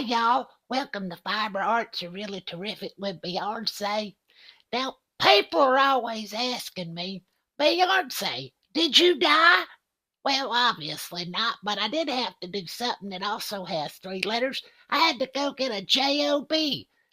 Hey y'all, welcome to Fiber Arts are really terrific with Beyarnsay. Now, people are always asking me, Beyarnsay, did you die? Well, obviously not, but I did have to do something that also has three letters. I had to go get a job.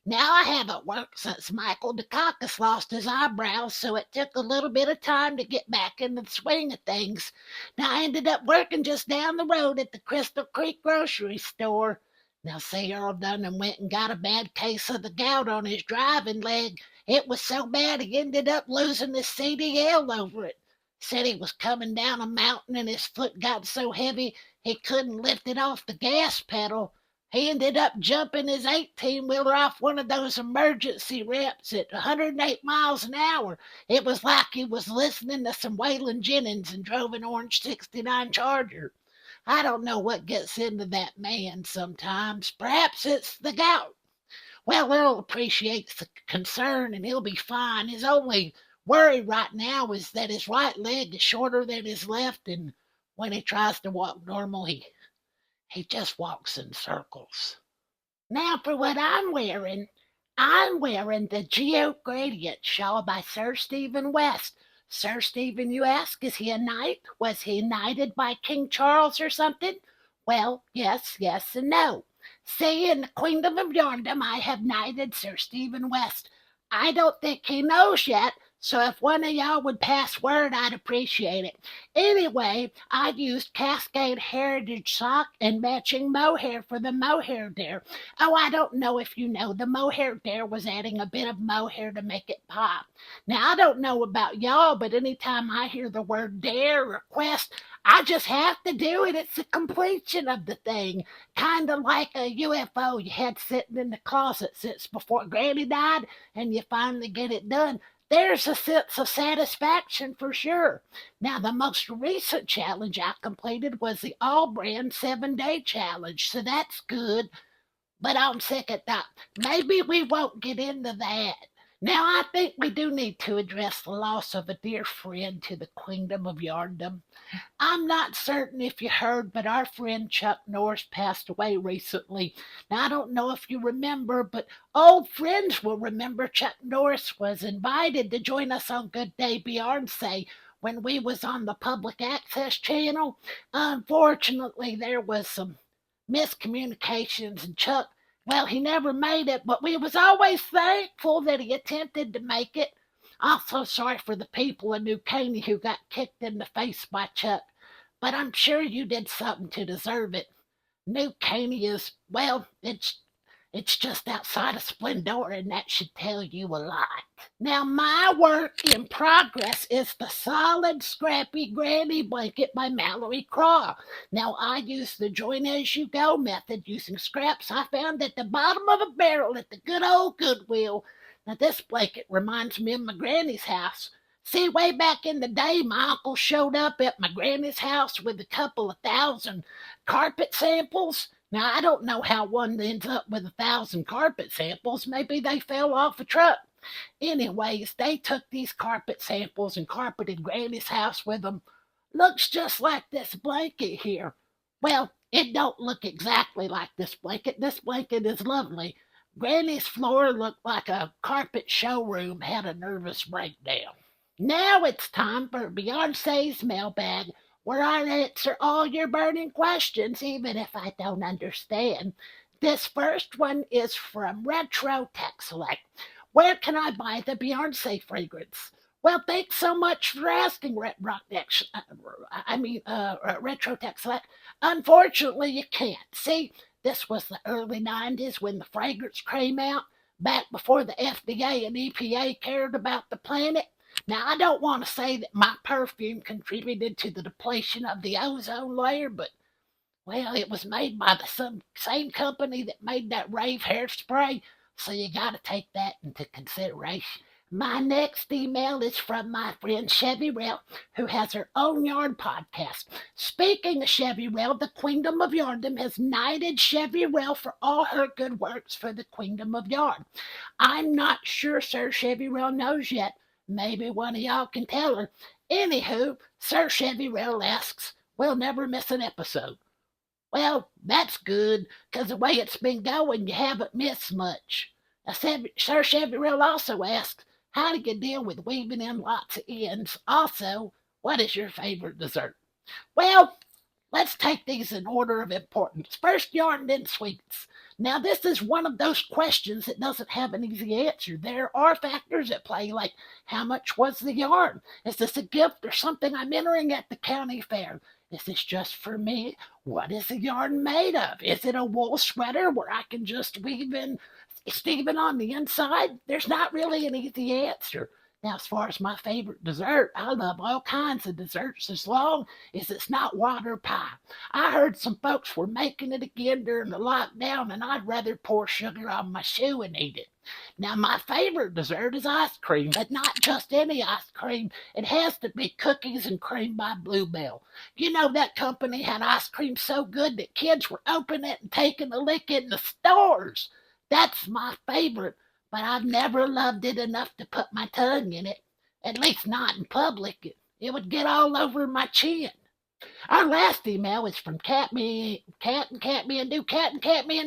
Now I haven't worked since Michael Dukakis lost his eyebrows, so it took a little bit of time to get back in the swing of things. Now I ended up working just down the road at the Crystal Creek grocery store. Now see, Earl Dunham went and got a bad case of the gout on his driving leg. It was so bad he ended up losing his CDL over it. Said he was coming down a mountain and his foot got so heavy he couldn't lift it off the gas pedal. He ended up jumping his 18-wheeler off one of those emergency ramps at 108 miles an hour. It was like he was listening to some Waylon Jennings and drove an orange 69 Charger. I don't know what gets into that man sometimes. Perhaps it's the gout. Well, Earl appreciates the concern and he'll be fine. His only worry right now is that his right leg is shorter than his left, and when he tries to walk normal, he just walks in circles. Now, for what I'm wearing the Geo Gradient shawl by Sir Stephen West. Sir Stephen, you ask, is he a knight? Was he knighted by King Charles or something? Well, yes, and no. See, in the Queendom of Yarndom, I have knighted Sir Stephen West. I don't think he knows yet, so if one of y'all would pass word, I'd appreciate it. Anyway, I used Cascade Heritage sock and matching mohair for the mohair there. Oh, I don't know if you know, the mohair there was adding a bit of mohair to make it pop. Now, I don't know about y'all, but anytime I hear the word dare or quest, I just have to do it. It's the completion of the thing. Kind of like a UFO you had sitting in the closet since before Granny died, and you finally get it done. There's a sense of satisfaction for sure. Now, the most recent challenge I completed was the All Brand 7-Day Challenge, so that's good. But on second thought, maybe we won't get into that. Now, I think we do need to address the loss of a dear friend to the Queendom of Yarndom. I'm not certain if you heard, but our friend Chuck Norris passed away recently. Now, I don't know if you remember, but old friends will remember Chuck Norris was invited to join us on Good Day Beyarnsay when we was on the public access channel. Unfortunately, there was some miscommunications and Chuck, well, he never made it, but we was always thankful that he attempted to make it. Also sorry for the people in New Caney who got kicked in the face by Chuck, but I'm sure you did something to deserve it. New Caney is, well, it's just outside of Splendora, and that should tell you a lot. Now, my work in progress is the Solid Scrappy Granny Blanket by Mallory Craw. Now, I use the join-as-you-go method using scraps I found at the bottom of a barrel at the good old Goodwill. Now, this blanket reminds me of my granny's house. See, way back in the day, my uncle showed up at my granny's house with a couple of thousand carpet samples. Now, I don't know how one ends up with 1,000 carpet samples. Maybe they fell off a truck. Anyways, they took these carpet samples and carpeted Granny's house with them. Looks just like this blanket here. Well, it don't look exactly like this blanket. This blanket is lovely. Granny's floor looked like a carpet showroom had a nervous breakdown. Now it's time for Beyonce's mailbag, where I answer all your burning questions, even if I don't understand. This first one is from Retro Tech Select. Where can I buy the Beyonce fragrance? Well, thanks so much for asking, Retro Tech Select. Unfortunately, you can't. See, this was the early 90s when the fragrance came out, back before the FDA and EPA cared about the planet. Now, I don't want to say that my perfume contributed to the depletion of the ozone layer, but, well, it was made by the same company that made that rave hairspray, so you got to take that into consideration. My next email is from my friend Chevy Rail, who has her own yarn podcast. Speaking of Chevy Rail, the Queendom of Yarndom has knighted Chevy Rail for all her good works for the Queendom of Yarn. I'm not sure Sir Chevy Rail knows yet. Maybe one of y'all can tell her. Anywho, Sir Chevy Rail asks, we'll never miss an episode. Well, that's good, 'cause the way it's been going, you haven't missed much. Sir Chevriel also asks, how do you deal with weaving in lots of ends? Also, what is your favorite dessert? Well, let's take these in order of importance. First, yarn, then sweets. Now, this is one of those questions that doesn't have an easy answer. There are factors at play, like how much was the yarn? Is this a gift or something I'm entering at the county fair? Is this just for me? What is the yarn made of? Is it a wool sweater where I can just weave in Stephen on the inside? There's not really an easy answer. Now, as far as my favorite dessert, I love all kinds of desserts as long as it's not water pie. I heard some folks were making it again during the lockdown, and I'd rather pour sugar on my shoe and eat it. Now, my favorite dessert is ice cream, but not just any ice cream. It has to be cookies and cream by Bluebell. You know, that company had ice cream so good that kids were opening it and taking a lick in the stores. That's my favorite, but I've never loved it enough to put my tongue in it. At least not in public. It would get all over my chin. Our last email is from Cat and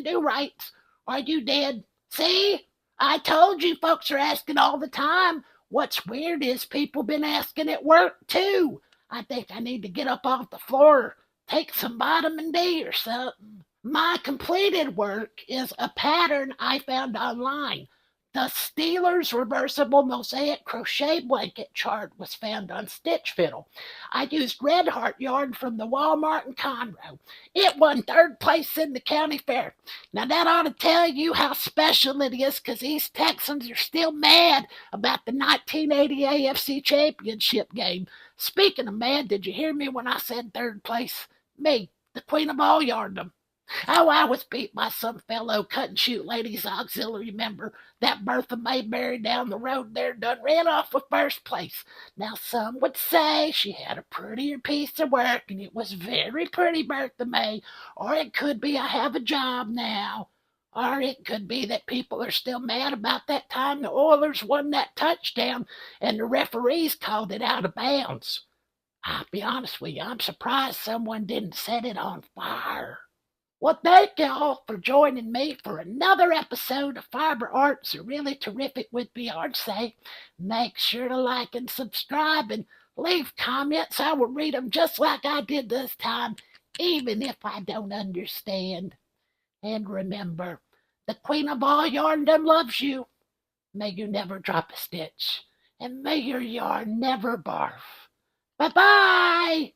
Do writes, are you dead? See? I told you folks are asking all the time. What's weird is people been asking at work too. I think I need to get up off the floor, take some vitamin D or something. My completed work is a pattern I found online. The Steelers reversible mosaic crochet blanket chart was found on Stitch Fiddle. I used Red Heart yarn from the Walmart in Conroe. It won third place in the county fair. Now that ought to tell you how special it is, because East Texans are still mad about the 1980 AFC Championship game. Speaking of mad, did you hear me when I said third place? Me, the queen of all yarndom. Oh, I was beat by some fellow cut and shoot ladies auxiliary member. That Bertha Mayberry down the road there done ran off with first place. Now, some would say she had a prettier piece of work, and it was very pretty, Bertha May. Or it could be I have a job now. Or it could be that people are still mad about that time the Oilers won that touchdown and the referees called it out of bounds. I'll be honest with you, I'm surprised someone didn't set it on fire. Well, thank y'all for joining me for another episode of Fiber Arts Are Really Terrific with Beyarnsay. Make sure to like and subscribe and leave comments. I will read them just like I did this time, even if I don't understand. And remember, the queen of all yarndom loves you. May you never drop a stitch, and may your yarn never barf. Bye-bye!